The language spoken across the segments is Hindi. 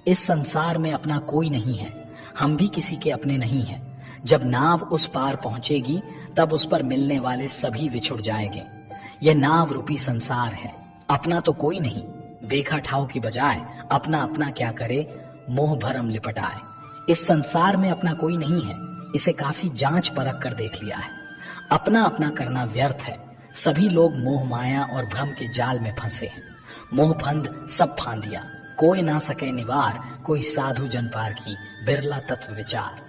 इस संसार में अपना कोई नहीं है, हम भी किसी के अपने नहीं हैं। जब नाव उस पार पहुंचेगी तब उस पर मिलने वाले सभी विछुड़ जाएंगे। यह नाव रूपी संसार है, अपना तो कोई नहीं। देखा ठाव की बजाय अपना अपना क्या करे, मोह भरम लिपट आए। इस संसार में अपना कोई नहीं है, इसे काफी जांच परख कर देख लिया है। अपना अपना करना व्यर्थ है। सभी लोग मोह माया और भ्रम के जाल में फंसे हैं। मोह फंद सब फांदिया, कोई ना सके निवार, कोई साधु जन पार की बिरला तत्व विचार।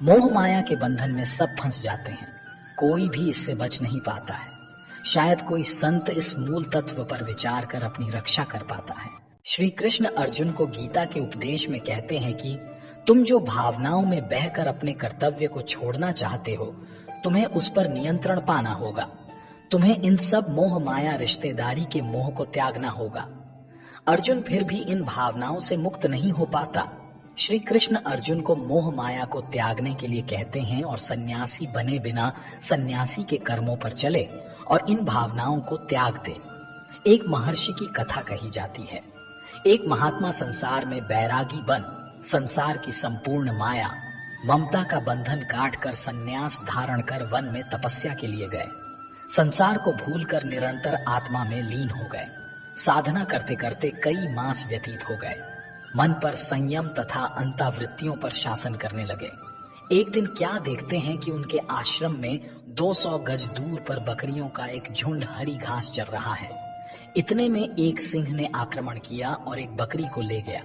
मोह माया के बंधन में सब फंस जाते हैं, कोई भी इससे बच नहीं पाता है। शायद कोई संत इस मूल तत्व पर विचार कर अपनी रक्षा कर पाता है। श्री कृष्ण अर्जुन को गीता के उपदेश में कहते हैं कि तुम जो भावनाओं में बहकर अपने कर्तव्य को छोड़ना चाहते हो, तुम्हें उस पर नियंत्रण पाना होगा। तुम्हें इन सब मोह माया रिश्तेदारी के मोह को त्यागना होगा। अर्जुन फिर भी इन भावनाओं से मुक्त नहीं हो पाता। श्री कृष्ण अर्जुन को मोह माया को त्यागने के लिए कहते हैं और सन्यासी बने बिना सन्यासी के कर्मों पर चले और इन भावनाओं को त्याग दे। एक महर्षि की कथा कही जाती है। एक महात्मा संसार में बैरागी बन संसार की संपूर्ण माया ममता का बंधन काट कर सन्यास धारण कर वन में तपस्या के लिए गए। संसार को भूलकर निरंतर आत्मा में लीन हो गए। साधना करते करते कई मास व्यतीत हो गए। मन पर संयम तथा अंतर्वृत्तियों पर शासन करने लगे। एक दिन क्या देखते हैं कि उनके आश्रम में 200 गज दूर पर बकरियों का एक झुंड हरी घास चर रहा है। इतने में एक सिंह ने आक्रमण किया और एक बकरी को ले गया।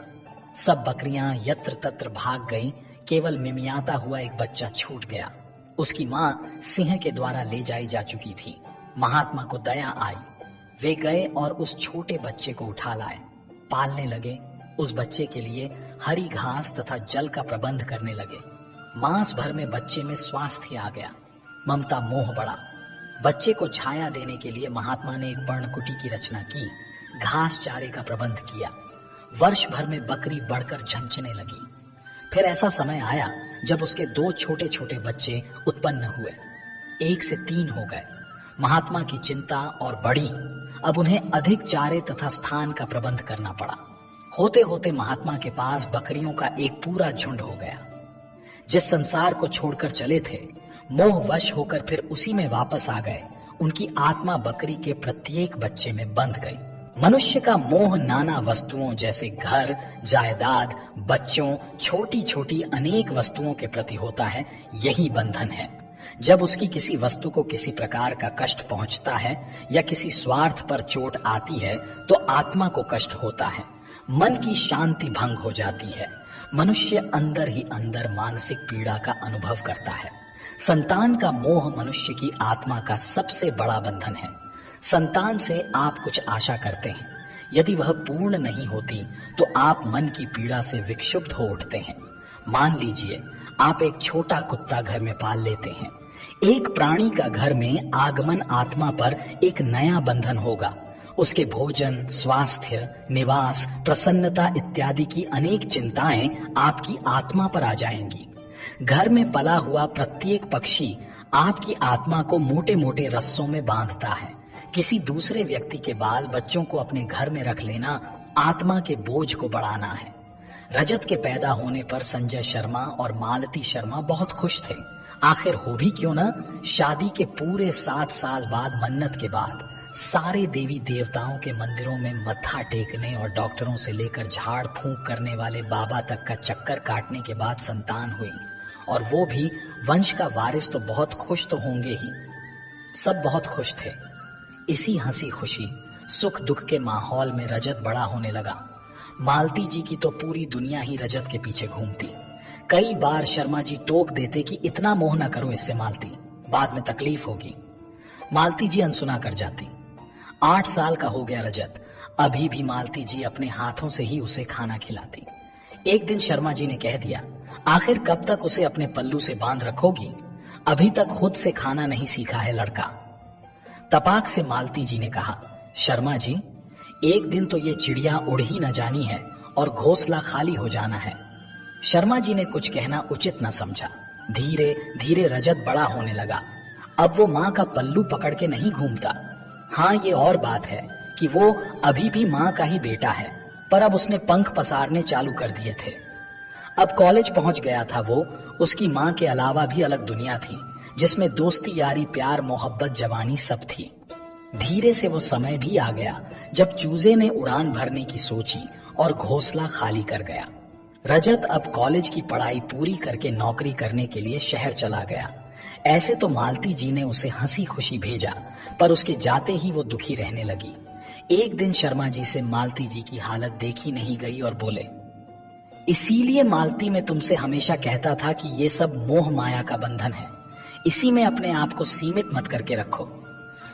सब बकरियां यत्र तत्र भाग गईं, केवल मिमियाता हुआ एक बच्चा छूट गया। उसकी मां सिंह के द्वारा ले जाई जा चुकी थी। महात्मा को दया आई, वे गए और उस छोटे बच्चे को उठा लाए, पालने लगे। उस बच्चे के लिए हरी घास तथा जल का प्रबंध करने लगे। मास भर में बच्चे में स्वास्थ्य आ गया, ममता मोह बढ़ा। बच्चे को छाया देने के लिए महात्मा ने एक पर्णकुटी की रचना की, घास चारे का प्रबंध किया। वर्ष भर में बकरी बढ़कर झंझने लगी। फिर ऐसा समय आया जब उसके 2 छोटे छोटे बच्चे उत्पन्न हुए। 1 से 3 हो गए। महात्मा की चिंता और बढ़ी। अब उन्हें अधिक चारे तथा स्थान का प्रबंध करना पड़ा। होते होते महात्मा के पास बकरियों का एक पूरा झुंड हो गया। जिस संसार को छोड़कर चले थे, मोह वश होकर फिर उसी में वापस आ गए। उनकी आत्मा बकरी के प्रत्येक बच्चे में बंध गई। मनुष्य का मोह नाना वस्तुओं जैसे घर, जायदाद, बच्चों, छोटी छोटी अनेक वस्तुओं के प्रति होता है। यही बंधन है। जब उसकी किसी वस्तु को किसी प्रकार का कष्ट पहुंचता है या किसी स्वार्थ पर चोट आती है तो आत्मा को कष्ट होता है, मन की शांति भंग हो जाती है। मनुष्य अंदर ही अंदर मानसिक पीड़ा का अनुभव करता है। संतान का मोह मनुष्य की आत्मा का सबसे बड़ा बंधन है। संतान से आप कुछ आशा करते हैं, यदि वह पूर्ण नहीं होती तो आप मन की पीड़ा से विक्षुब्ध हो उठते हैं। मान लीजिए आप एक छोटा कुत्ता घर में पाल लेते हैं। एक प्राणी का घर में आगमन आत्मा पर एक नया बंधन होगा। उसके भोजन, स्वास्थ्य, निवास, प्रसन्नता इत्यादि की अनेक चिंताएं आपकी आत्मा पर आ जाएंगी। घर में पला हुआ प्रत्येक पक्षी आपकी आत्मा को मोटे मोटे रस्सों में बांधता है। किसी दूसरे व्यक्ति के बाल बच्चों को अपने घर में रख लेना आत्मा के बोझ को बढ़ाना है। रजत के पैदा होने पर संजय शर्मा और मालती शर्मा बहुत खुश थे। आखिर हो भी क्यों न, शादी के पूरे 7 साल बाद मन्नत के बाद सारे देवी देवताओं के मंदिरों में मत्था टेकने और डॉक्टरों से लेकर झाड़ फूंक करने वाले बाबा तक का चक्कर काटने के बाद संतान हुई। और वो भी वंश का वारिस। तो बहुत खुश तो होंगे ही। सब बहुत खुश थे। इसी हंसी खुशी सुख दुख के माहौल में रजत बड़ा होने लगा। मालती जी की तो पूरी दुनिया ही रजत के पीछे घूमती। कई बार शर्मा जी टोक देते कि इतना मोह न करो इससे मालती, बाद में तकलीफ होगी। मालती जी अनसुना कर जाती। 8 साल का हो गया रजत, अभी भी मालती जी अपने हाथों से ही उसे खाना खिलाती। एक दिन शर्मा जी ने कह दिया, आखिर कब तक उसे अपने पल्लू से बांध रखोगी? अभी तक खुद से खाना नहीं सीखा है लड़का। तपाक से मालती जी ने कहा, शर्मा जी, एक दिन तो ये चिड़िया उड़ ही न जानी है और घोंसला खाली हो जाना है। शर्मा जी ने कुछ कहना उचित न समझा। धीरे धीरे रजत बड़ा होने लगा। अब वो माँ का पल्लू पकड़ के नहीं घूमता। हाँ, ये और बात है कि वो अभी भी माँ का ही बेटा है। पर अब उसने पंख पसारने चालू कर दिए थे। अब कॉलेज पहुंच गया था वो। उसकी माँ के अलावा भी अलग दुनिया थी, जिसमें दोस्ती, यारी, प्यार, मोहब्बत, जवानी सब थी। धीरे से वो समय भी आ गया जब चूजे ने उड़ान भरने की सोची और घोंसला खाली कर गया। रजत अब कॉलेज की पढ़ाई पूरी करके नौकरी करने के लिए शहर चला गया। ऐसे तो मालती जी ने उसे हंसी खुशी भेजा, पर उसके जाते ही वो दुखी रहने लगी। एक दिन शर्मा जी से मालती जी की हालत देखी नहीं गई और बोले, इसीलिए मालती मैं तुमसे हमेशा कहता था कि ये सब मोह माया का बंधन है, इसी में अपने आप को सीमित मत करके रखो।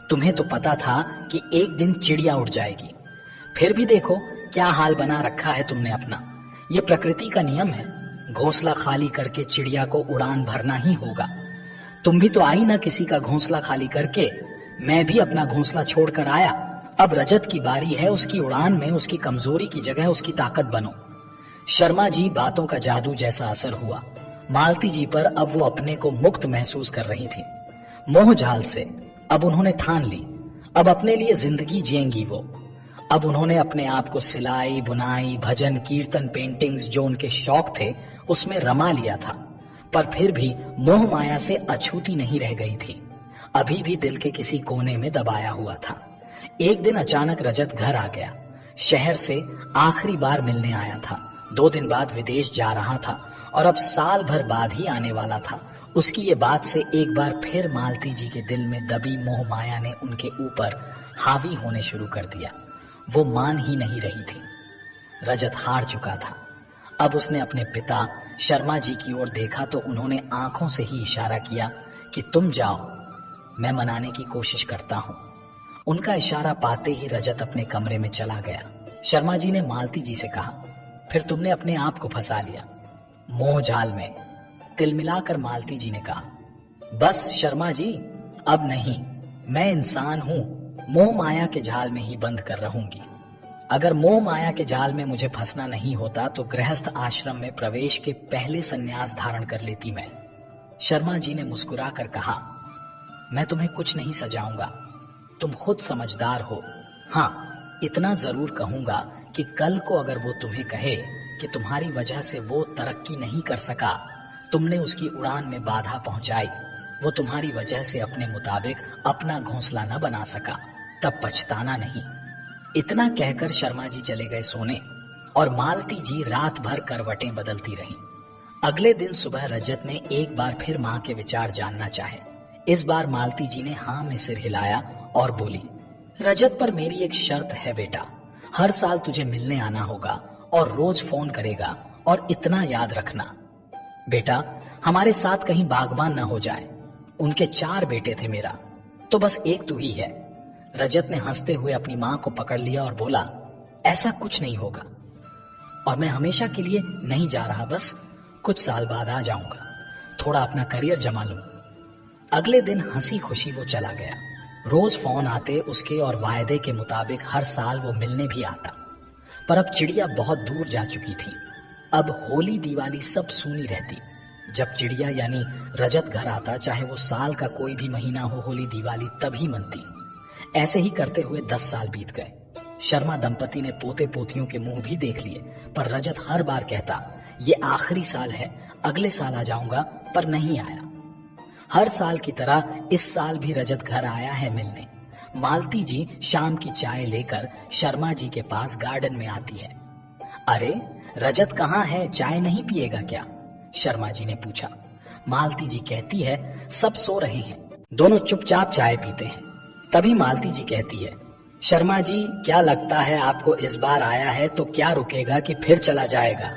तुम्हें तो पता था कि एक दिन चिड़िया उड़ जाएगी, फिर भी देखो क्या हाल बना रखा है तुमने अपना। ये प्रकृति का नियम है, घोंसला खाली करके चिड़िया को उड़ान भरना ही होगा। तुम भी तो आई ना किसी का घोंसला खाली करके, मैं भी अपना घोंसला छोड़कर आया। अब रजत की बारी है, उसकी उड़ान में उसकी कमजोरी की जगह उसकी ताकत बनो। शर्मा जी बातों का जादू जैसा असर हुआ मालती जी पर। अब वो अपने को मुक्त महसूस कर रही थी मोह जाल से। अब उन्होंने ठान ली, अब अपने लिए जिंदगी जिएंगी वो। अब उन्होंने अपने आप को सिलाई, बुनाई, भजन, कीर्तन, पेंटिंग्स, जो उनके शौक थे उसमें रमा लिया था। पर फिर भी मोह माया से अछूती नहीं रह गई थी, अभी भी दिल के किसी कोने में दबाया हुआ था। एक दिन अचानक रजत घर आ गया। शहर से आखिरी बार मिलने आया था, 2 दिन बाद विदेश जा रहा था और अब साल भर बाद ही आने वाला था। उसकी ये बात से एक बार फिर मालती जी के दिल में दबी मोह माया ने उनके ऊपर हावी होने शुरू कर दिया। वो मान ही नहीं रही थी। रजत हार चुका था। अब उसने अपने पिता शर्मा जी की ओर देखा तो उन्होंने आंखों से ही इशारा किया कि तुम जाओ, मैं मनाने की कोशिश करता हूं। उनका इशारा पाते ही रजत अपने कमरे में चला गया। शर्मा जी ने मालती जी से कहा, फिर तुमने अपने आप को फंसा लिया मोह जाल में। तिलमिलाकर मालती जी ने कहा, बस शर्मा जी, अब नहीं, मैं इंसान हूं, मोह माया के जाल में ही बंद कर रहूंगी। अगर मोह माया के जाल में मुझे फंसना नहीं होता तो गृहस्थ आश्रम में प्रवेश के पहले संन्यास धारण कर लेती मैं। शर्मा जी ने मुस्कुराकर कहा, मैं तुम्हें कुछ नहीं सजाऊंगा, तुम खुद समझदार हो। हाँ, इतना जरूर कहूंगा कि कल को अगर वो तुम्हें कहे कि तुम्हारी वजह से वो तरक्की नहीं कर सका, तुमने उसकी उड़ान में बाधा पहुंचाई, वो तुम्हारी वजह से अपने मुताबिक अपना घोंसला न बना सका, तब पछताना नहीं। इतना कहकर शर्मा जी चले गए सोने और मालती जी रात भर करवटें बदलती रहीं। अगले दिन सुबह रजत ने एक बार फिर माँ के विचार जानना चाहे। इस बार मालती जी ने हाँ में सिर हिलाया और बोली, रजत, पर मेरी एक शर्त है बेटा, हर साल तुझे मिलने आना होगा और रोज फोन करेगा, और इतना याद रखना बेटा, हमारे साथ कहीं बागबान न हो जाए। उनके 4 बेटे थे, मेरा तो बस एक तू ही है। रजत ने हंसते हुए अपनी माँ को पकड़ लिया और बोला, ऐसा कुछ नहीं होगा, और मैं हमेशा के लिए नहीं जा रहा, बस कुछ साल बाद आ जाऊंगा, थोड़ा अपना करियर जमा लूं। अगले दिन हंसी खुशी वो चला गया। रोज फोन आते उसके और वायदे के मुताबिक हर साल वो मिलने भी आता। पर अब चिड़िया बहुत दूर जा चुकी थी। अब होली दिवाली सब सूनी रहती। जब चिड़िया यानी रजत घर आता, चाहे वो साल का कोई भी महीना हो, होली दिवाली तभी मनती। ऐसे ही करते हुए 10 साल बीत गए। शर्मा दंपति ने पोते पोतियों के मुंह भी देख लिए, पर रजत हर बार कहता, ये आखिरी साल है, अगले साल आ जाऊंगा, पर नहीं आया। हर साल की तरह इस साल भी रजत घर आया है मिलने। मालती जी शाम की चाय लेकर शर्मा जी के पास गार्डन में आती है। अरे रजत कहाँ है, चाय नहीं पिएगा क्या? शर्मा जी ने पूछा। मालती जी कहती है, सब सो रहे हैं, दोनों चुपचाप चाय पीते हैं। तभी मालती जी कहती है, शर्मा जी, क्या लगता है आपको इस बार आया है तो क्या रुकेगा कि फिर चला जाएगा?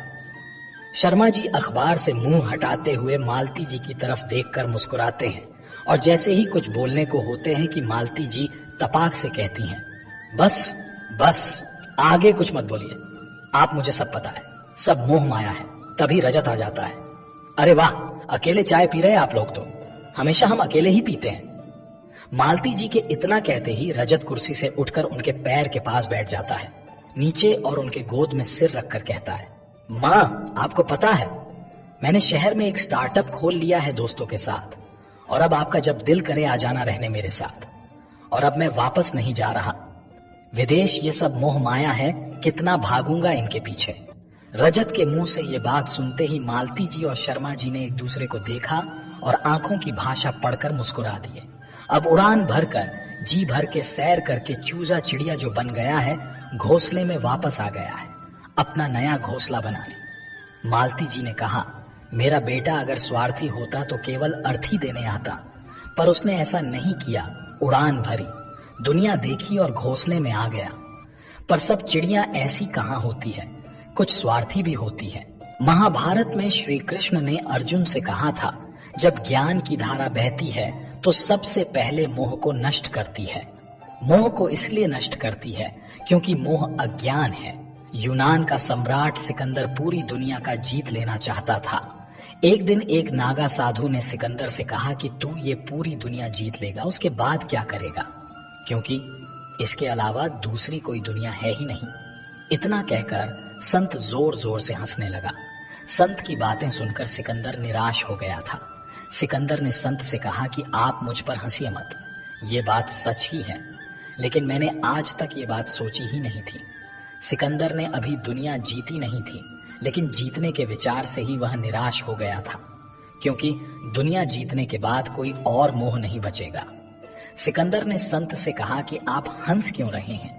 शर्मा जी अखबार से मुंह हटाते हुए मालती जी की तरफ देखकर मुस्कुराते हैं, और जैसे ही कुछ बोलने को होते हैं कि मालती जी तपाक से कहती हैं, बस बस, आगे कुछ मत बोलिए, आप मुझे सब पता है, सब मोह माया है। तभी रजत आ जाता है। अरे वाह, अकेले चाय पी रहे आप लोग तो, हमेशा हम अकेले ही पीते हैं। मालती जी के इतना कहते ही रजत कुर्सी से उठकर उनके पैर के पास बैठ जाता है नीचे और उनके गोद में सिर रखकर कहता है, माँ, आपको पता है मैंने शहर में एक स्टार्टअप खोल लिया है दोस्तों के साथ, और अब आपका जब दिल करे आ जाना रहने मेरे साथ, और अब मैं वापस नहीं जा रहा। विदेश ये सब मोह माया है, कितना भागूंगा इनके पीछे। रजत के मुंह से ये बात सुनते ही मालती जी और शर्मा जी ने एक दूसरे को देखा और आंखों की भाषा पढ़कर मुस्कुरा दिए। अब उड़ान भरकर जी भर के सैर करके चूजा चिड़िया जो बन गया है घोंसले में वापस आ गया है, अपना नया घोंसला बना ले। मालती जी ने कहा, मेरा बेटा अगर स्वार्थी होता तो केवल अर्थी देने आता, पर उसने ऐसा नहीं किया। उड़ान भरी, दुनिया देखी और घोंसले में आ गया। पर सब चिड़िया ऐसी कहाँ होती है, कुछ स्वार्थी भी होती है। महाभारत में श्री कृष्ण ने अर्जुन से कहा था, जब ज्ञान की धारा बहती है तो सबसे पहले मोह को नष्ट करती है। मोह को इसलिए नष्ट करती है क्योंकि मोह अज्ञान है। यूनान का सम्राट सिकंदर पूरी दुनिया का जीत लेना चाहता था। एक दिन एक नागा साधु ने सिकंदर से कहा कि तू ये पूरी दुनिया जीत लेगा, उसके बाद क्या करेगा, क्योंकि इसके अलावा दूसरी कोई दुनिया है ही नहीं। इतना कहकर संत जोर जोर से हंसने लगा। संत की बातें सुनकर सिकंदर निराश हो गया था। सिकंदर ने संत से कहा कि आप मुझ पर हंसिए मत, ये बात सच ही है, लेकिन मैंने आज तक ये बात सोची ही नहीं थी। सिकंदर ने अभी दुनिया जीती नहीं थी, लेकिन जीतने के विचार से ही वह निराश हो गया था, क्योंकि दुनिया जीतने के बाद कोई और मोह नहीं बचेगा। सिकंदर ने संत से कहा कि आप हंस क्यों रहे हैं।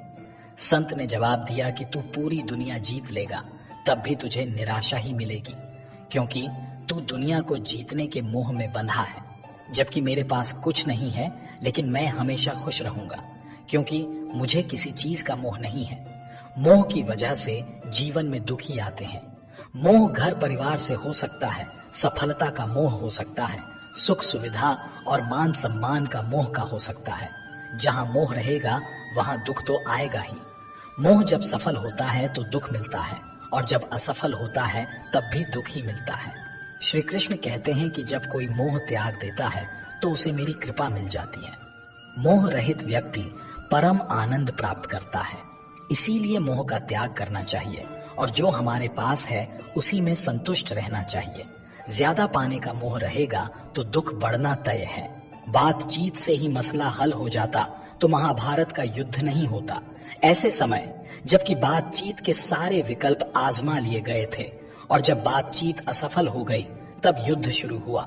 संत ने जवाब दिया कि तू पूरी दुनिया जीत लेगा तब भी तुझे निराशा ही मिलेगी, क्योंकि तू दुनिया को जीतने के मोह में बंधा है, जबकि मेरे पास कुछ नहीं है, लेकिन मैं हमेशा खुश रहूंगा, क्योंकि मुझे किसी चीज का मोह नहीं है। मोह की वजह से जीवन में दुख ही आते हैं। मोह घर परिवार से हो सकता है, सफलता का मोह हो सकता है, सुख सुविधा और मान सम्मान का मोह का हो सकता है। जहां मोह रहेगा वहां दुख तो आएगा ही। मोह जब सफल होता है तो दुख मिलता है, और जब असफल होता है तब भी दुख ही मिलता है। श्री कृष्ण कहते हैं कि जब कोई मोह त्याग देता है तो उसे मेरी कृपा मिल जाती है। मोह रहित व्यक्ति परम आनंद प्राप्त करता है। इसीलिए मोह का त्याग करना चाहिए और जो हमारे पास है उसी में संतुष्ट रहना चाहिए। ज्यादा पाने का मोह रहेगा तो दुख बढ़ना तय है। बातचीत से ही मसला हल हो जाता तो महाभारत का युद्ध नहीं होता। ऐसे समय जबकि बातचीत के सारे विकल्प आजमा लिए गए थे और जब बातचीत असफल हो गई तब युद्ध शुरू हुआ।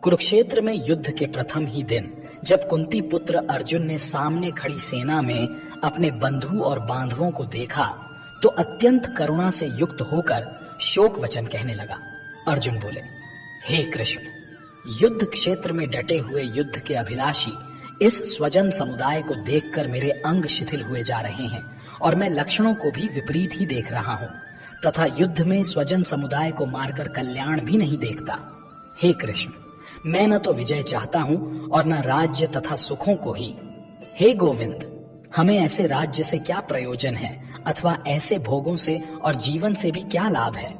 कुरुक्षेत्र में युद्ध के प्रथम ही दिन जब कुंती पुत्र अर्जुन ने सामने खड़ी सेना में अपने बंधु और बांधवों को देखा तो अत्यंत करुणा से युक्त होकर शोक वचन कहने लगा। अर्जुन बोले, हे कृष्ण, युद्ध क्षेत्र में डटे हुए युद्ध के अभिलाषी इस स्वजन समुदाय को देखकर मेरे अंग शिथिल हुए जा रहे हैं और मैं लक्षणों को भी विपरीत ही देख रहा हूँ तथा युद्ध में स्वजन समुदाय को मारकर कल्याण भी नहीं देखता। हे कृष्ण, मैं न तो विजय चाहता हूँ और न राज्य तथा सुखों को ही। हे गोविंद, हमें ऐसे राज्य से क्या प्रयोजन है अथवा ऐसे भोगों से और जीवन से भी क्या लाभ है।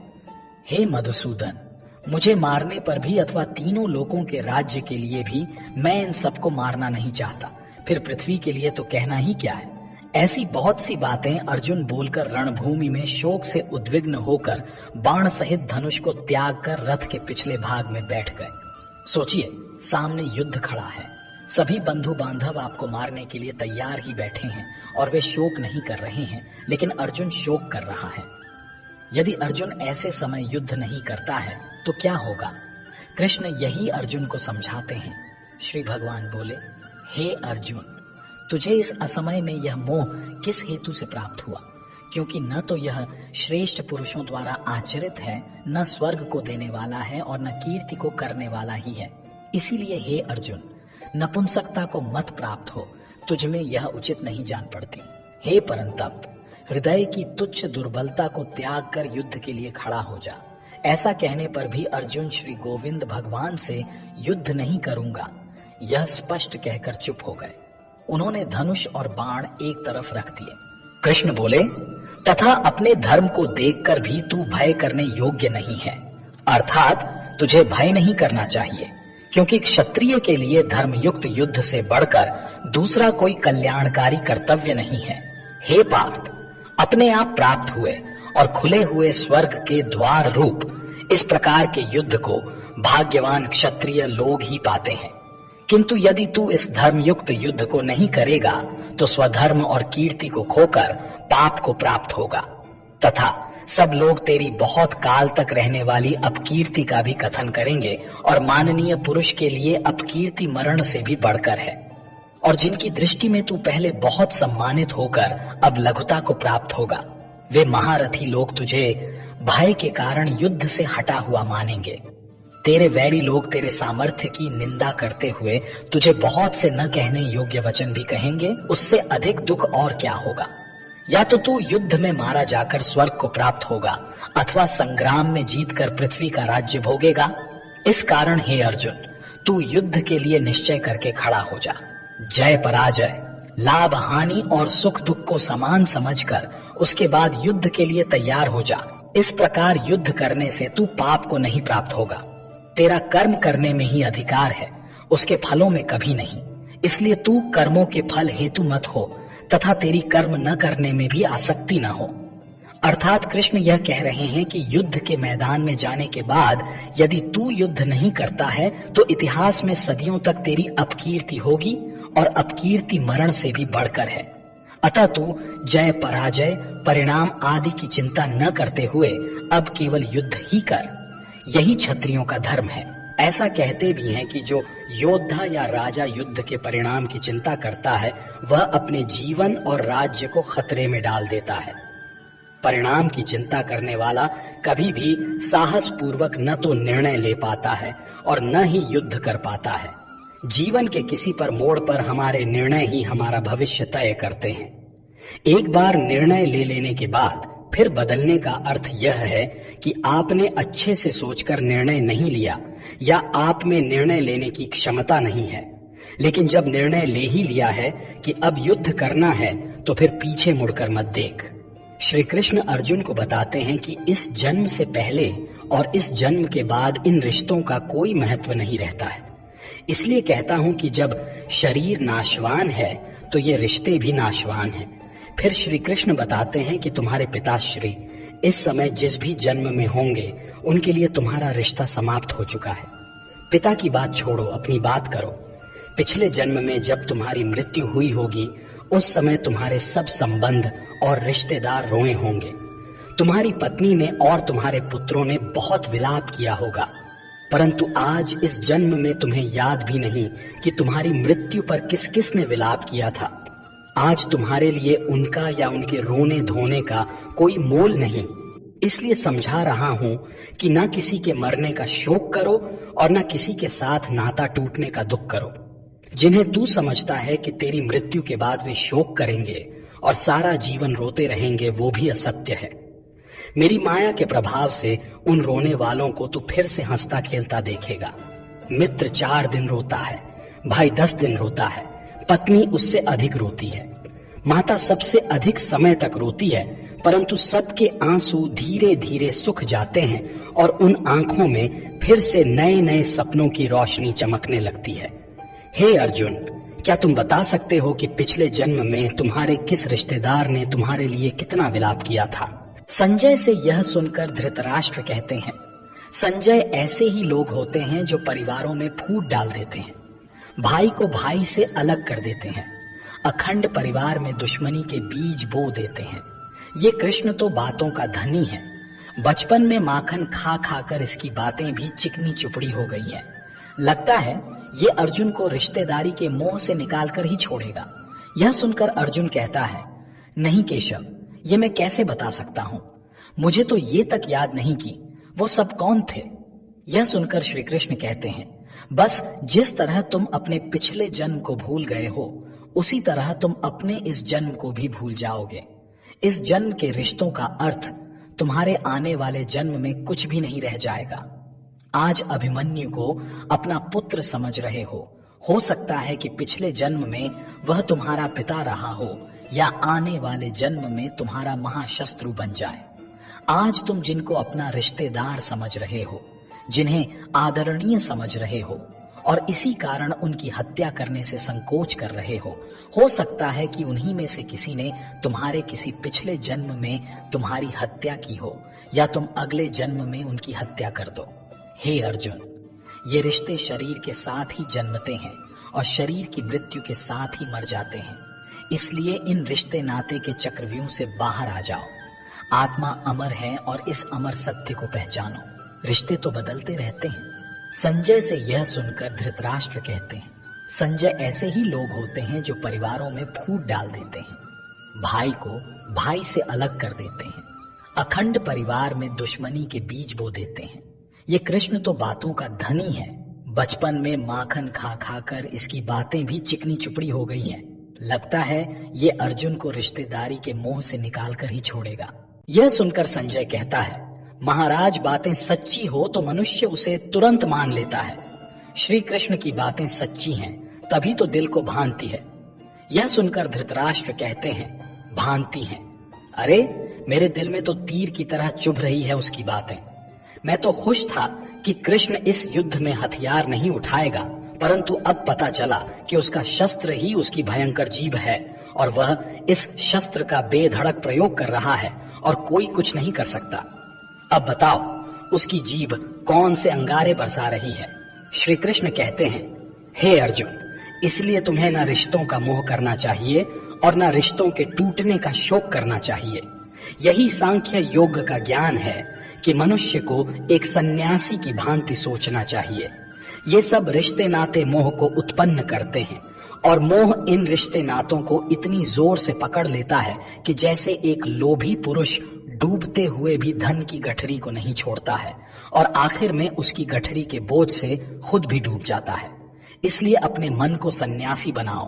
हे मधुसूदन, मुझे मारने पर भी अथवा तीनों लोकों के राज्य के लिए भी मैं इन सबको मारना नहीं चाहता, फिर पृथ्वी के लिए तो कहना ही क्या है। ऐसी बहुत सी बातें अर्जुन बोलकर रणभूमि में शोक से उद्विग्न होकर बाण सहित धनुष को त्याग कर रथ के पिछले भाग में बैठ गए। सोचिए, सामने युद्ध खड़ा है, सभी बंधु बांधव आपको मारने के लिए तैयार ही बैठे हैं और वे शोक नहीं कर रहे हैं, लेकिन अर्जुन शोक कर रहा है। यदि अर्जुन ऐसे समय युद्ध नहीं करता है तो क्या होगा? कृष्ण यही अर्जुन को समझाते हैं। श्री भगवान बोले, हे अर्जुन, तुझे इस असमय में यह मोह किस हेतु से प्राप्त हुआ? क्योंकि न तो यह श्रेष्ठ पुरुषों द्वारा आचरित है, न स्वर्ग को देने वाला है और न कीर्ति को करने वाला ही है। इसीलिए हे अर्जुन, नपुंसकता को मत प्राप्त हो, तुझ में यह उचित नहीं जान पड़ती। हे परंतप, हृदय की तुच्छ दुर्बलता को त्याग कर युद्ध के लिए खड़ा हो जा। ऐसा कहने पर भी अर्जुन श्री गोविंद भगवान से युद्ध नहीं करूंगा यह स्पष्ट कहकर चुप हो गए। उन्होंने धनुष और बाण एक तरफ रख दिए। कृष्ण बोले, तथा अपने धर्म को देखकर भी तू भय करने योग्य नहीं है, अर्थात तुझे भय नहीं करना चाहिए, क्योंकि क्षत्रिय के लिए धर्मयुक्त युद्ध से बढ़कर दूसरा कोई कल्याणकारी कर्तव्य नहीं है। हे पार्थ, अपने आप प्राप्त हुए और खुले हुए स्वर्ग के द्वार रूप इस प्रकार के युद्ध को भाग्यवान क्षत्रिय लोग ही पाते हैं। किंतु यदि तू इस धर्मयुक्त युद्ध को नहीं करेगा तो स्वधर्म और कीर्ति को खोकर पाप को प्राप्त होगा। तथा सब लोग तेरी बहुत काल तक रहने वाली अपकीर्ति का भी कथन करेंगे और माननीय पुरुष के लिए अपकीर्ति मरण से भी बढ़कर है। और जिनकी दृष्टि में तू पहले बहुत सम्मानित होकर अब लघुता को प्राप्त होगा, वे महारथी लोग तुझे भय के कारण युद्ध से हटा हुआ मानेंगे। तेरे वैरी लोग तेरे सामर्थ्य की निंदा करते हुए तुझे बहुत से न कहने योग्य वचन भी कहेंगे। उससे अधिक दुख और क्या होगा? या तो तू युद्ध में मारा जाकर स्वर्ग को प्राप्त होगा अथवा संग्राम में जीतकर पृथ्वी का राज्य भोगेगा। इस कारण हे अर्जुन, तू युद्ध के लिए निश्चय करके खड़ा हो जा। जय पराजय, लाभ हानि और सुख दुख को समान समझकर उसके बाद युद्ध के लिए तैयार हो जा। इस प्रकार युद्ध करने से तू पाप को नहीं प्राप्त होगा। तेरा कर्म करने में ही अधिकार है, उसके फलों में कभी नहीं। इसलिए तू कर्मों के फल हेतु मत हो तथा तेरी कर्म न करने में भी आसक्ति न हो। अर्थात कृष्ण यह कह रहे हैं कि युद्ध के मैदान में जाने के बाद यदि तू युद्ध नहीं करता है तो इतिहास में सदियों तक तेरी अपकीर्ति होगी और अपकीर्ति मरण से भी बढ़कर है। अतः तू जय पराजय परिणाम आदि की चिंता न करते हुए अब केवल युद्ध ही कर। यही क्षत्रियों का धर्म है। ऐसा कहते भी हैं कि जो योद्धा या राजा युद्ध के परिणाम की चिंता करता है वह अपने जीवन और राज्य को खतरे में डाल देता है। परिणाम की चिंता करने वाला कभी भी साहस पूर्वक न तो निर्णय ले पाता है और न ही युद्ध कर पाता है। जीवन के किसी पर मोड़ पर हमारे निर्णय ही हमारा भविष्य तय करते हैं। एक बार निर्णय ले लेने के बाद फिर बदलने का अर्थ यह है कि आपने अच्छे से सोचकर निर्णय नहीं लिया या आप में निर्णय लेने की क्षमता नहीं है। लेकिन जब निर्णय ले ही लिया है कि अब युद्ध करना है तो फिर पीछे मुड़कर मत देख। श्री कृष्ण अर्जुन को बताते हैं कि इस जन्म से पहले और इस जन्म के बाद इन रिश्तों का कोई महत्व नहीं रहता है। इसलिए कहता हूं कि जब शरीर नाशवान है तो ये रिश्ते भी नाशवान हैं। फिर श्री कृष्ण बताते हैं कि तुम्हारे पिताश्री इस समय जिस भी जन्म में होंगे उनके लिए तुम्हारा रिश्ता समाप्त हो चुका है। पिता की बात छोड़ो, अपनी बात करो। पिछले जन्म में जब तुम्हारी मृत्यु हुई होगी उस समय तुम्हारे सब संबंध और रिश्तेदार रोए होंगे। तुम्हारी पत्नी ने और तुम्हारे पुत्रों ने बहुत विलाप किया होगा, परंतु आज इस जन्म में तुम्हें याद भी नहीं कि तुम्हारी मृत्यु पर किस किस ने विलाप किया था। आज तुम्हारे लिए उनका या उनके रोने धोने का कोई मोल नहीं। इसलिए समझा रहा हूं कि न किसी के मरने का शोक करो और न किसी के साथ नाता टूटने का दुख करो। जिन्हें तू समझता है कि तेरी मृत्यु के बाद वे शोक करेंगे और सारा जीवन रोते रहेंगे, वो भी असत्य है। मेरी माया के प्रभाव से उन रोने वालों को तू फिर से हंसता खेलता देखेगा। मित्र 4 दिन रोता है, भाई 10 दिन रोता है, पत्नी उससे अधिक रोती है, माता सबसे अधिक समय तक रोती है, परंतु सबके आंसू धीरे धीरे सूख जाते हैं और उन आंखों में फिर से नए नए सपनों की रोशनी चमकने लगती है। हे अर्जुन, क्या तुम बता सकते हो कि पिछले जन्म में तुम्हारे किस रिश्तेदार ने तुम्हारे लिए कितना विलाप किया था? संजय से यह सुनकर धृतराष्ट्र कहते हैं, संजय ऐसे ही लोग होते हैं जो परिवारों में फूट डाल देते हैं, भाई को भाई से अलग कर देते हैं, अखंड परिवार में दुश्मनी के बीज बो देते हैं। ये कृष्ण तो बातों का धनी है। बचपन में माखन खा खाकर इसकी बातें भी चिकनी चुपड़ी हो गई है। लगता है ये अर्जुन को रिश्तेदारी के मोह से निकालकर ही छोड़ेगा। यह सुनकर अर्जुन कहता है, नहीं केशव, ये मैं कैसे बता सकता हूँ? मुझे तो ये तक याद नहीं कि वो सब कौन थे। यह सुनकर श्री कृष्ण कहते हैं, बस जिस तरह तुम अपने पिछले जन्म को भूल गए हो उसी तरह तुम अपने इस जन्म को भी भूल जाओगे। इस जन्म के रिश्तों का अर्थ तुम्हारे आने वाले जन्म में कुछ भी नहीं रह जाएगा। आज अभिमन्यु को अपना पुत्र समझ रहे हो सकता है कि पिछले जन्म में वह तुम्हारा पिता रहा हो या आने वाले जन्म में तुम्हारा महाशत्रु बन जाए। आज तुम जिनको अपना रिश्तेदार समझ रहे हो, जिन्हें आदरणीय समझ रहे हो और इसी कारण उनकी हत्या करने से संकोच कर रहे हो सकता है कि उन्हीं में से किसी ने तुम्हारे किसी पिछले जन्म में तुम्हारी हत्या की हो या तुम अगले जन्म में उनकी हत्या कर दो। हे अर्जुन, ये रिश्ते शरीर के साथ ही जन्मते हैं और शरीर की मृत्यु के साथ ही मर जाते हैं। इसलिए इन रिश्ते नाते के चक्रव्यूह से बाहर आ जाओ। आत्मा अमर है और इस अमर सत्य को पहचानो। रिश्ते तो बदलते रहते हैं। संजय से यह सुनकर धृतराष्ट्र कहते हैं, संजय, ऐसे ही लोग होते हैं जो परिवारों में फूट डाल देते हैं, भाई को भाई से अलग कर देते हैं, अखंड परिवार में दुश्मनी के बीज बो देते हैं। ये कृष्ण तो बातों का धनी है। बचपन में माखन खा खा कर इसकी बातें भी चिकनी चुपड़ी हो गई हैं। लगता है ये अर्जुन को रिश्तेदारी के मोह से निकाल कर ही छोड़ेगा। यह सुनकर संजय कहता है, महाराज, बातें सच्ची हो तो मनुष्य उसे तुरंत मान लेता है। श्री कृष्ण की बातें सच्ची हैं, तभी तो दिल को भांति है। यह सुनकर धृतराष्ट्र कहते हैं, भांति हैं? अरे, मेरे दिल में तो तीर की तरह चुभ रही है उसकी बातें। मैं तो खुश था कि कृष्ण इस युद्ध में हथियार नहीं उठाएगा, परंतु अब पता चला कि उसका शस्त्र ही उसकी भयंकर जीभ है और वह इस शस्त्र का बेधड़क प्रयोग कर रहा है और कोई कुछ नहीं कर सकता। अब बताओ, उसकी जीभ कौन से अंगारे बरसा रही है? श्री कृष्ण कहते हैं, हे अर्जुन, इसलिए तुम्हें न रिश्तों का मोह करना चाहिए और न रिश्तों के टूटने का शोक करना चाहिए। यही सांख्य योग का ज्ञान है कि मनुष्य को एक सन्यासी की भांति सोचना चाहिए। ये सब रिश्ते नाते मोह को उत्पन्न करते हैं और मोह इन रिश्ते नातों को इतनी जोर से पकड़ लेता है कि जैसे एक लोभी पुरुष डूबते हुए भी धन की गठरी को नहीं छोड़ता है और आखिर में उसकी गठरी के बोझ से खुद भी डूब जाता है। इसलिए अपने मन को सन्यासी बनाओ,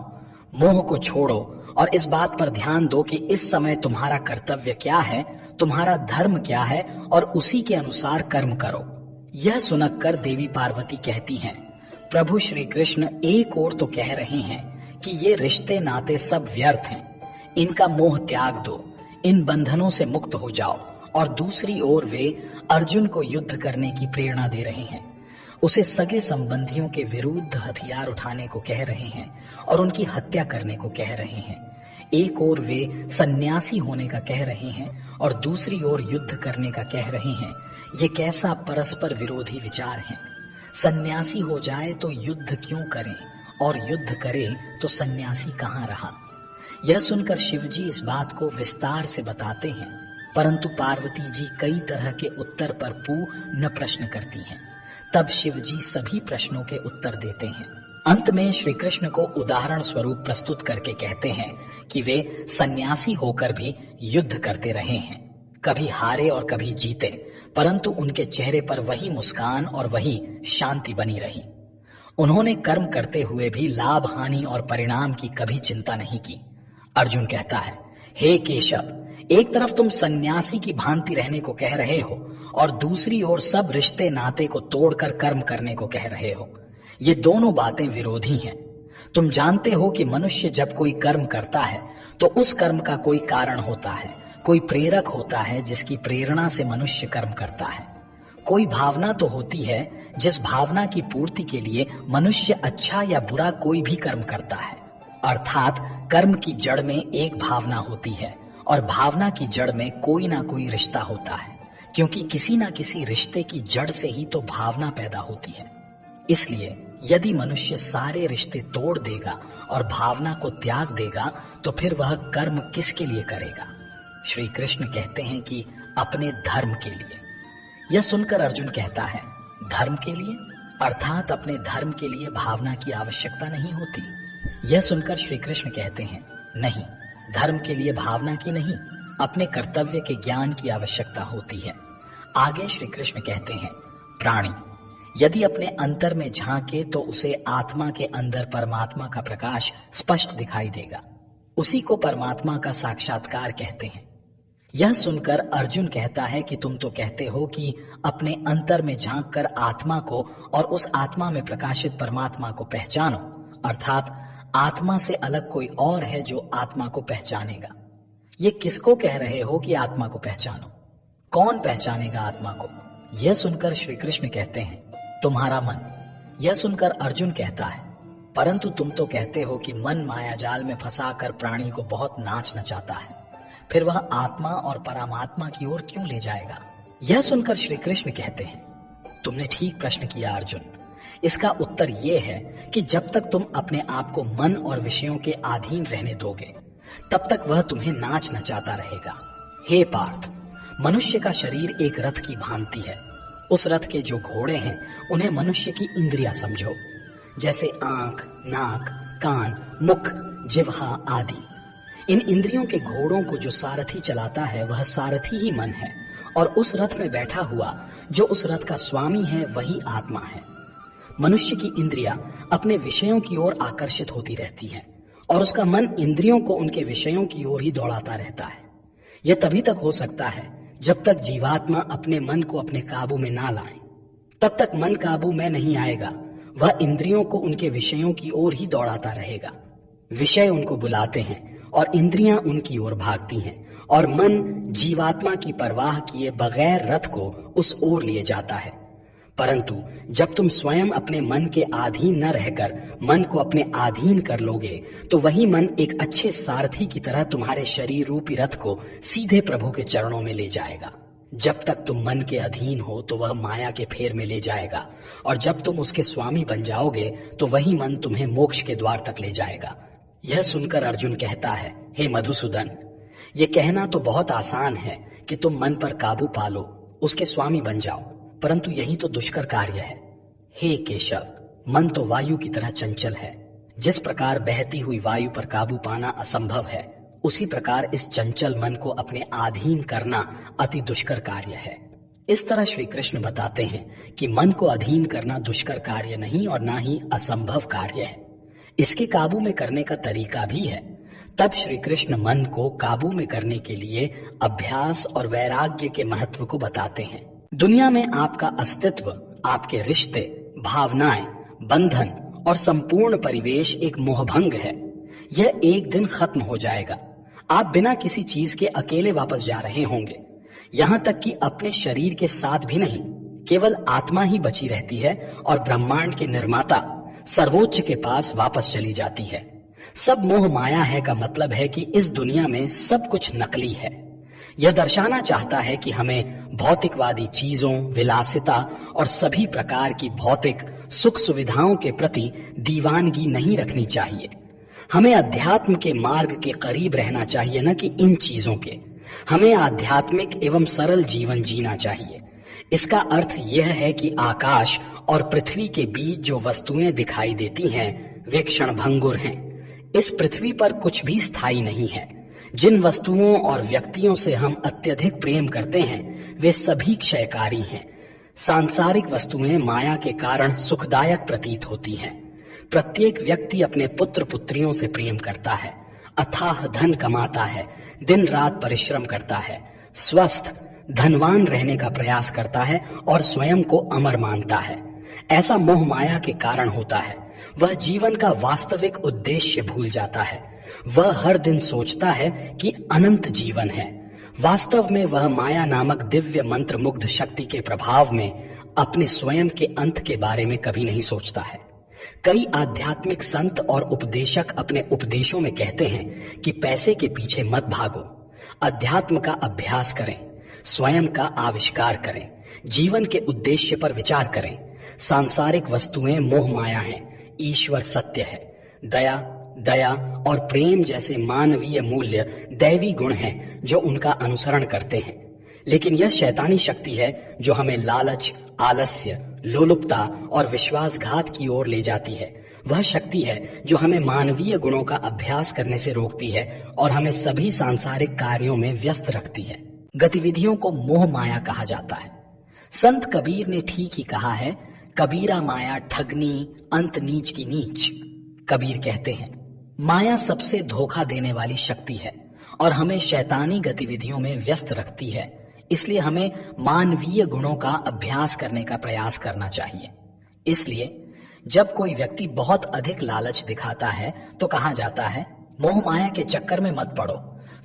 मोह को छोड़ो और इस बात पर ध्यान दो कि इस समय तुम्हारा कर्तव्य क्या है, तुम्हारा धर्म क्या है और उसी के अनुसार कर्म करो। यह सुनकर देवी पार्वती कहती हैं, प्रभु श्री कृष्ण एक ओर तो कह रहे हैं कि ये रिश्ते नाते सब व्यर्थ हैं, इनका मोह त्याग दो, इन बंधनों से मुक्त हो जाओ, और दूसरी ओर वे अर्जुन को युद्ध करने की प्रेरणा दे रहे हैं, उसे सगे संबंधियों के विरुद्ध हथियार उठाने को कह रहे हैं और उनकी हत्या करने को कह रहे हैं। एक ओर वे सन्यासी होने का कह रहे हैं और दूसरी ओर युद्ध करने का कह रहे हैं। ये कैसा परस्पर विरोधी विचार है? सन्यासी हो जाए तो युद्ध क्यों करें और युद्ध करे तो सन्यासी कहाँ रहा? यह सुनकर शिवजी इस बात को विस्तार से बताते हैं, परंतु पार्वती जी कई तरह के उत्तर पर पूर्ण प्रश्न करती हैं। तब शिवजी सभी प्रश्नों के उत्तर देते हैं। अंत में श्री कृष्ण को उदाहरण स्वरूप प्रस्तुत करके कहते हैं कि वे सन्यासी होकर भी युद्ध करते रहे हैं, कभी हारे और कभी जीते, परंतु उनके चेहरे पर वही मुस्कान और वही शांति बनी रही। उन्होंने कर्म करते हुए भी लाभ हानि और परिणाम की कभी चिंता नहीं की। अर्जुन कहता है, हे केशव, एक तरफ तुम सन्यासी की भांति रहने को कह रहे हो और दूसरी ओर सब रिश्ते नाते को तोड़कर कर्म करने को कह रहे हो। ये दोनों बातें विरोधी हैं। तुम जानते हो कि मनुष्य जब कोई कर्म करता है तो उस कर्म का कोई कारण होता है, कोई प्रेरक होता है जिसकी प्रेरणा से मनुष्य कर्म करता है। कोई भावना तो होती है जिस भावना की पूर्ति के लिए मनुष्य अच्छा या बुरा कोई भी कर्म करता है। अर्थात कर्म की जड़ में एक भावना होती है और भावना की जड़ में कोई ना कोई रिश्ता होता है, क्योंकि किसी ना किसी रिश्ते की जड़ से ही तो भावना पैदा होती है। इसलिए यदि मनुष्य सारे रिश्ते तोड़ देगा और भावना को त्याग देगा तो फिर वह कर्म किसके लिए करेगा? श्री कृष्ण कहते हैं कि अपने धर्म के लिए। यह सुनकर अर्जुन कहता है, धर्म के लिए? अर्थात अपने धर्म के लिए भावना की आवश्यकता नहीं होती। यह सुनकर श्री कृष्ण कहते हैं, नहीं, धर्म के लिए भावना की नहीं, अपने कर्तव्य के ज्ञान की आवश्यकता होती है। आगे श्री कृष्ण कहते हैं, प्राणी यदि अपने अंतर में झांके तो उसे आत्मा के अंदर परमात्मा का प्रकाश स्पष्ट दिखाई देगा। उसी को परमात्मा का साक्षात्कार कहते हैं। यह सुनकर अर्जुन कहता है कि तुम तो कहते हो कि अपने अंतर में झांककर आत्मा को और उस आत्मा में प्रकाशित परमात्मा को पहचानो, अर्थात आत्मा से अलग कोई और है जो आत्मा को पहचानेगा। ये किसको कह रहे हो कि आत्मा को पहचानो? कौन पहचानेगा आत्मा को? यह सुनकर श्री कृष्ण कहते हैं, तुम्हारा मन। यह सुनकर अर्जुन कहता है, परंतु तुम तो कहते हो कि मन माया जाल में फंसाकर प्राणी को बहुत नाच नचाता है, फिर वह आत्मा और परमात्मा की ओर क्यों ले जाएगा? यह सुनकर श्री कृष्ण कहते हैं, तुमने ठीक प्रश्न किया अर्जुन। इसका उत्तर यह है कि जब तक तुम अपने आप को मन और विषयों के अधीन रहने दोगे, तब तक वह तुम्हें नाच नचाता रहेगा। हे पार्थ, मनुष्य का शरीर एक रथ की भांति है। उस रथ के जो घोड़े हैं उन्हें मनुष्य की इंद्रियां समझो, जैसे आंख, नाक, कान, मुख, जिह्वा आदि। इन इंद्रियों के घोड़ों को जो सारथी चलाता है वह सारथी ही मन है, और उस रथ में बैठा हुआ जो उस रथ का स्वामी है वही आत्मा है। मनुष्य की इंद्रियां अपने विषयों की ओर आकर्षित होती रहती हैं और उसका मन इंद्रियों को उनके विषयों की ओर ही दौड़ाता रहता है। यह तभी तक हो सकता है जब तक जीवात्मा अपने मन को अपने काबू में ना लाए। तब तक मन काबू में नहीं आएगा, वह इंद्रियों को उनके विषयों की ओर ही दौड़ाता रहेगा। विषय उनको बुलाते हैं और इंद्रियां उनकी ओर भागती हैं, और मन जीवात्मा की परवाह किए बगैर रथ को उस ओर लिए जाता है। परंतु जब तुम स्वयं अपने मन के अधीन न रहकर मन को अपने अधीन कर लोगे, तो वही मन एक अच्छे सारथी की तरह तुम्हारे शरीर रूपी रथ को सीधे प्रभु के चरणों में ले जाएगा। जब तक तुम मन के अधीन हो तो वह माया के फेर में ले जाएगा, और जब तुम उसके स्वामी बन जाओगे तो वही मन तुम्हें मोक्ष के द्वार तक ले जाएगा। यह सुनकर अर्जुन कहता है, हे मधुसूदन, ये कहना तो बहुत आसान है कि तुम मन पर काबू पालो, उसके स्वामी बन जाओ, परंतु यही तो दुष्कर कार्य है। हे केशव, मन तो वायु की तरह चंचल है। जिस प्रकार बहती हुई वायु पर काबू पाना असंभव है, उसी प्रकार इस चंचल मन को अपने अधीन करना अति दुष्कर कार्य है। इस तरह श्री कृष्ण बताते हैं कि मन को अधीन करना दुष्कर कार्य नहीं और ना ही असंभव कार्य है। इसके काबू में करने का तरीका भी है। तब श्री कृष्ण मन को काबू में करने के लिए अभ्यास और वैराग्य के महत्व को बताते हैं। दुनिया में आपका अस्तित्व, आपके रिश्ते, भावनाएं, बंधन और संपूर्ण परिवेश एक मोहभंग है। यह एक दिन खत्म हो जाएगा। आप बिना किसी चीज के अकेले वापस जा रहे होंगे, यहाँ तक कि अपने शरीर के साथ भी नहीं। केवल आत्मा ही बची रहती है और ब्रह्मांड के निर्माता सर्वोच्च के पास वापस चली जाती है। सब मोह माया है का मतलब है कि इस दुनिया में सब कुछ नकली है। यह दर्शाना चाहता है कि हमें भौतिकवादी चीजों, विलासिता और सभी प्रकार की भौतिक सुख सुविधाओं के प्रति दीवानगी नहीं रखनी चाहिए। हमें अध्यात्म के मार्ग के करीब रहना चाहिए, न कि इन चीजों के। हमें आध्यात्मिक एवं सरल जीवन जीना चाहिए। इसका अर्थ यह है कि आकाश और पृथ्वी के बीच जो वस्तुएं दिखाई देती हैं वे क्षणभंगुर हैं। इस पृथ्वी पर कुछ भी स्थायी नहीं है। जिन वस्तुओं और व्यक्तियों से हम अत्यधिक प्रेम करते हैं वे सभी क्षयकारी हैं। सांसारिक वस्तुएं माया के कारण सुखदायक प्रतीत होती हैं। प्रत्येक व्यक्ति अपने पुत्र पुत्रियों से प्रेम करता है, अथाह धन कमाता है, दिन रात परिश्रम करता है, स्वस्थ धनवान रहने का प्रयास करता है और स्वयं को अमर मानता है। ऐसा मोह माया के कारण होता है। वह जीवन का वास्तविक उद्देश्य भूल जाता है। वह हर दिन सोचता है कि अनंत जीवन है। वास्तव में वह माया नामक दिव्य मंत्र मुग्ध शक्ति के प्रभाव में अपने स्वयं के अंत के बारे में कभी नहीं सोचता है। कई आध्यात्मिक संत और उपदेशक अपने उपदेशों में कहते हैं कि पैसे के पीछे मत भागो, अध्यात्म का अभ्यास करें, स्वयं का आविष्कार करें, जीवन के उद्देश्य पर विचार करें। सांसारिक वस्तुएं मोह माया हैं, ईश्वर सत्य है। दया और प्रेम जैसे मानवीय मूल्य दैवी गुण हैं जो उनका अनुसरण करते हैं। लेकिन यह शैतानी शक्ति है जो हमें लालच, आलस्य, लोलुपता और विश्वासघात की ओर ले जाती है। वह शक्ति है जो हमें मानवीय गुणों का अभ्यास करने से रोकती है और हमें सभी सांसारिक कार्यों में व्यस्त रखती है। गतिविधियों को मोह माया कहा जाता है। संत कबीर ने ठीक ही कहा है, कबीरा माया ठगनी, अंत नीच की नीच। कबीर कहते हैं, माया सबसे धोखा देने वाली शक्ति है और हमें शैतानी गतिविधियों में व्यस्त रखती है। इसलिए हमें मानवीय गुणों का अभ्यास करने का प्रयास करना चाहिए। इसलिए जब कोई व्यक्ति बहुत अधिक लालच दिखाता है तो कहा जाता है, मोह माया के चक्कर में मत पड़ो।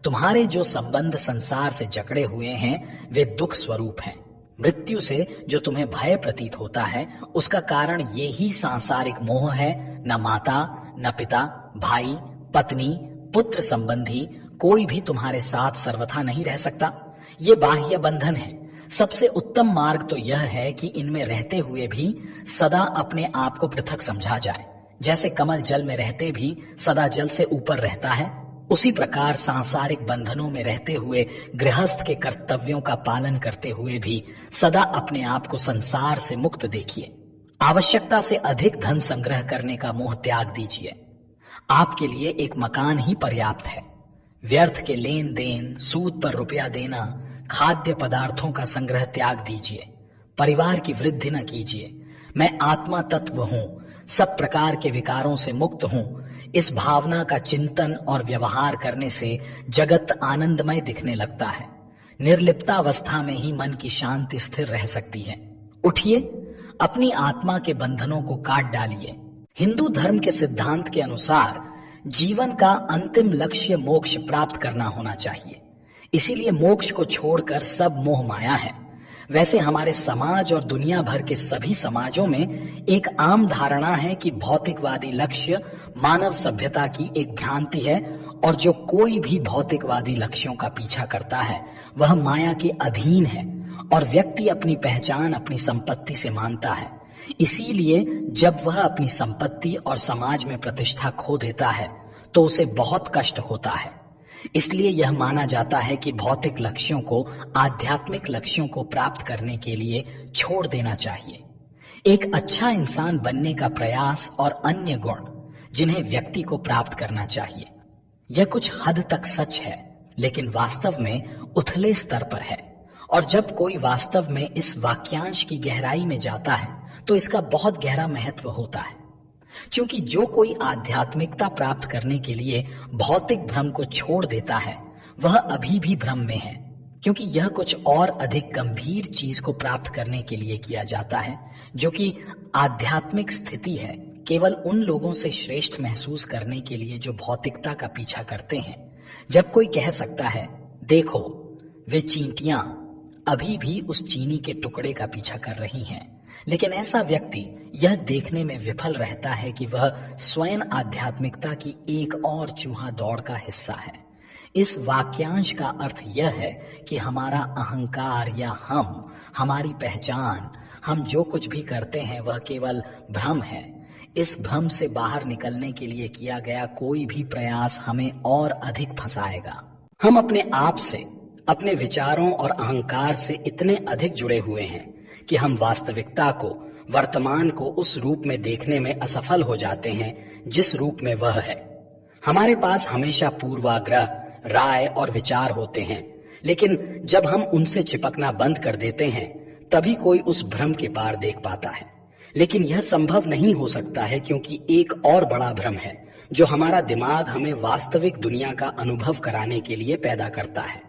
तुम्हारे जो संबंध संसार से जकड़े हुए हैं वे दुख स्वरूप हैं। मृत्यु से जो तुम्हें भय प्रतीत होता है उसका कारण ये ही सांसारिक मोह है। न माता, न पिता, भाई, पत्नी, पुत्र संबंधी कोई भी तुम्हारे साथ सर्वथा नहीं रह सकता। ये बाह्य बंधन है। सबसे उत्तम मार्ग तो यह है कि इनमें रहते हुए भी सदा अपने आप को पृथक समझा जाए। जैसे कमल जल में रहते भी सदा जल से ऊपर रहता है, उसी प्रकार सांसारिक बंधनों में रहते हुए गृहस्थ के कर्तव्यों का पालन करते हुए भी सदा अपने आप को संसार से मुक्त देखिए। आवश्यकता से अधिक धन संग्रह करने का मोह त्याग दीजिए। आपके लिए एक मकान ही पर्याप्त है। व्यर्थ के लेन देन, सूद पर रुपया देना, खाद्य पदार्थों का संग्रह त्याग दीजिए। परिवार की वृद्धि न कीजिए। मैं आत्मा तत्व हूँ, सब प्रकार के विकारों से मुक्त हूँ। इस भावना का चिंतन और व्यवहार करने से जगत आनंदमय दिखने लगता है। निर्लिप्तावस्था में ही मन की शांति स्थिर रह सकती है। उठिए, अपनी आत्मा के बंधनों को काट डालिए। हिंदू धर्म के सिद्धांत के अनुसार जीवन का अंतिम लक्ष्य मोक्ष प्राप्त करना होना चाहिए। इसीलिए मोक्ष को छोड़कर सब मोह माया है। वैसे हमारे समाज और दुनिया भर के सभी समाजों में एक आम धारणा है कि भौतिकवादी लक्ष्य मानव सभ्यता की एक भ्रांति है और जो कोई भी भौतिकवादी लक्ष्यों का पीछा करता है वह माया के अधीन है और व्यक्ति अपनी पहचान अपनी संपत्ति से मानता है। इसीलिए जब वह अपनी संपत्ति और समाज में प्रतिष्ठा खो देता है तो उसे बहुत कष्ट होता है। इसलिए यह माना जाता है कि भौतिक लक्ष्यों को आध्यात्मिक लक्ष्यों को प्राप्त करने के लिए छोड़ देना चाहिए। एक अच्छा इंसान बनने का प्रयास और अन्य गुण जिन्हें व्यक्ति को प्राप्त करना चाहिए, यह कुछ हद तक सच है, लेकिन वास्तव में उथले स्तर पर है। और जब कोई वास्तव में इस वाक्यांश की गहराई में जाता है तो इसका बहुत गहरा महत्व होता है। क्योंकि जो कोई आध्यात्मिकता प्राप्त करने के लिए भौतिक भ्रम को छोड़ देता है वह अभी भी भ्रम में है, क्योंकि यह कुछ और अधिक गंभीर चीज को प्राप्त करने के लिए किया जाता है जो कि आध्यात्मिक स्थिति है। केवल उन लोगों से श्रेष्ठ महसूस करने के लिए जो भौतिकता का पीछा करते हैं। जब कोई कह सकता है, देखो वे चींटियां अभी भी उस चीनी के टुकड़े का पीछा कर रही हैं, लेकिन ऐसा व्यक्ति यह देखने में विफल रहता है कि वह स्वयं आध्यात्मिकता की एक और चूहा दौड़ का हिस्सा है। इस वाक्यांश का अर्थ यह है कि हमारा अहंकार या हमारी पहचान, हम जो कुछ भी करते हैं वह केवल भ्रम है। इस भ्रम से बाहर निकलने के लिए किया गया कोई भी प्रयास हमें और अधिक फंसाएगा। हम अपने आप से, अपने विचारों और अहंकार से इतने अधिक जुड़े हुए हैं कि हम वास्तविकता को, वर्तमान को उस रूप में देखने में असफल हो जाते हैं जिस रूप में वह है। हमारे पास हमेशा पूर्वाग्रह, राय और विचार होते हैं, लेकिन जब हम उनसे चिपकना बंद कर देते हैं तभी कोई उस भ्रम के पार देख पाता है। लेकिन यह संभव नहीं हो सकता है, क्योंकि एक और बड़ा भ्रम है जो हमारा दिमाग हमें वास्तविक दुनिया का अनुभव कराने के लिए पैदा करता है।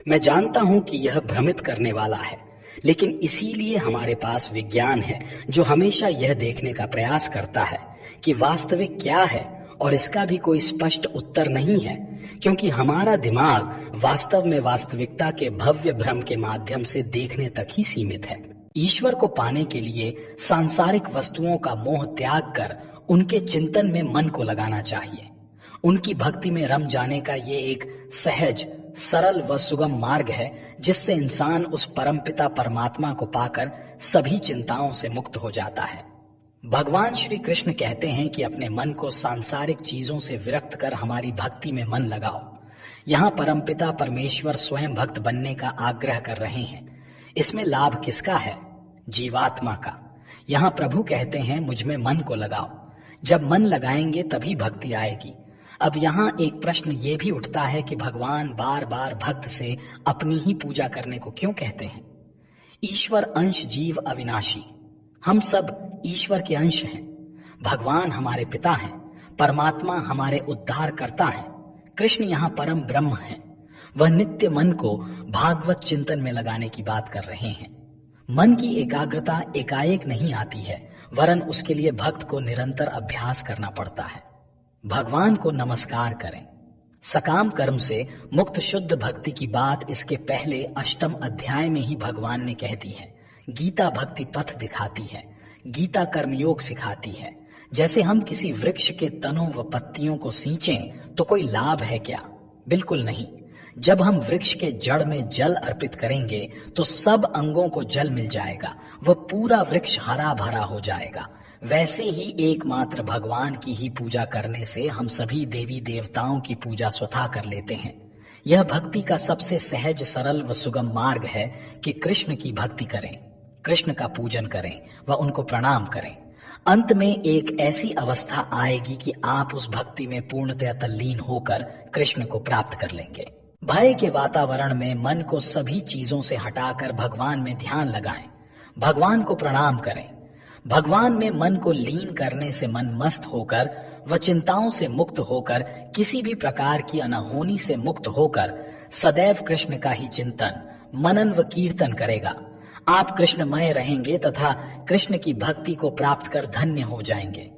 मैं जानता हूं कि यह भ्रमित करने वाला है, लेकिन इसीलिए हमारे पास विज्ञान है जो हमेशा यह देखने का प्रयास करता है कि वास्तविक क्या है, और इसका भी कोई स्पष्ट उत्तर नहीं है, क्योंकि हमारा दिमाग वास्तव में वास्तविकता के भव्य भ्रम के माध्यम से देखने तक ही सीमित है। ईश्वर को पाने के लिए सांसारिक वस्तुओं का मोह त्याग कर उनके चिंतन में मन को लगाना चाहिए। उनकी भक्ति में रम जाने का ये एक सहज, सरल व सुगम मार्ग है जिससे इंसान उस परमपिता परमात्मा को पाकर सभी चिंताओं से मुक्त हो जाता है। भगवान श्री कृष्ण कहते हैं कि अपने मन को सांसारिक चीजों से विरक्त कर हमारी भक्ति में मन लगाओ। यहाँ परमपिता परमेश्वर स्वयं भक्त बनने का आग्रह कर रहे हैं। इसमें लाभ किसका है? जीवात्मा का। यहाँ प्रभु कहते हैं, मुझ में मन को लगाओ। जब मन लगाएंगे तभी भक्ति आएगी। अब यहाँ एक प्रश्न ये भी उठता है कि भगवान बार बार भक्त से अपनी ही पूजा करने को क्यों कहते हैं? ईश्वर अंश जीव अविनाशी, हम सब ईश्वर के अंश हैं। भगवान हमारे पिता हैं, परमात्मा हमारे उद्धार करता है। कृष्ण यहाँ परम ब्रह्म है। वह नित्य मन को भागवत चिंतन में लगाने की बात कर रहे हैं। मन की एकाग्रता एकाएक नहीं आती है, वरन उसके लिए भक्त को निरंतर अभ्यास करना पड़ता है। भगवान को नमस्कार करें। सकाम कर्म से मुक्त शुद्ध भक्ति की बात इसके पहले 8वें अध्याय में ही भगवान ने कह दी है। गीता भक्ति पथ दिखाती है, गीता कर्मयोग सिखाती है। जैसे हम किसी वृक्ष के तनों व पत्तियों को सींचें तो कोई लाभ है क्या? बिल्कुल नहीं। जब हम वृक्ष के जड़ में जल अर्पित करेंगे तो सब अंगों को जल मिल जाएगा, वह पूरा वृक्ष हरा भरा हो जाएगा। वैसे ही एकमात्र भगवान की ही पूजा करने से हम सभी देवी देवताओं की पूजा स्वतः कर लेते हैं। यह भक्ति का सबसे सहज, सरल व सुगम मार्ग है कि कृष्ण की भक्ति करें, कृष्ण का पूजन करें व उनको प्रणाम करें। अंत में एक ऐसी अवस्था आएगी कि आप उस भक्ति में पूर्णतः तल्लीन होकर कृष्ण को प्राप्त कर लेंगे। भय के वातावरण में मन को सभी चीजों से हटाकर भगवान में ध्यान लगाएं, भगवान को प्रणाम करें। भगवान में मन को लीन करने से मन मस्त होकर व चिंताओं से मुक्त होकर, किसी भी प्रकार की अनहोनी से मुक्त होकर सदैव कृष्ण का ही चिंतन, मनन व कीर्तन करेगा। आप कृष्णमय रहेंगे तथा कृष्ण की भक्ति को प्राप्त कर धन्य हो जाएंगे।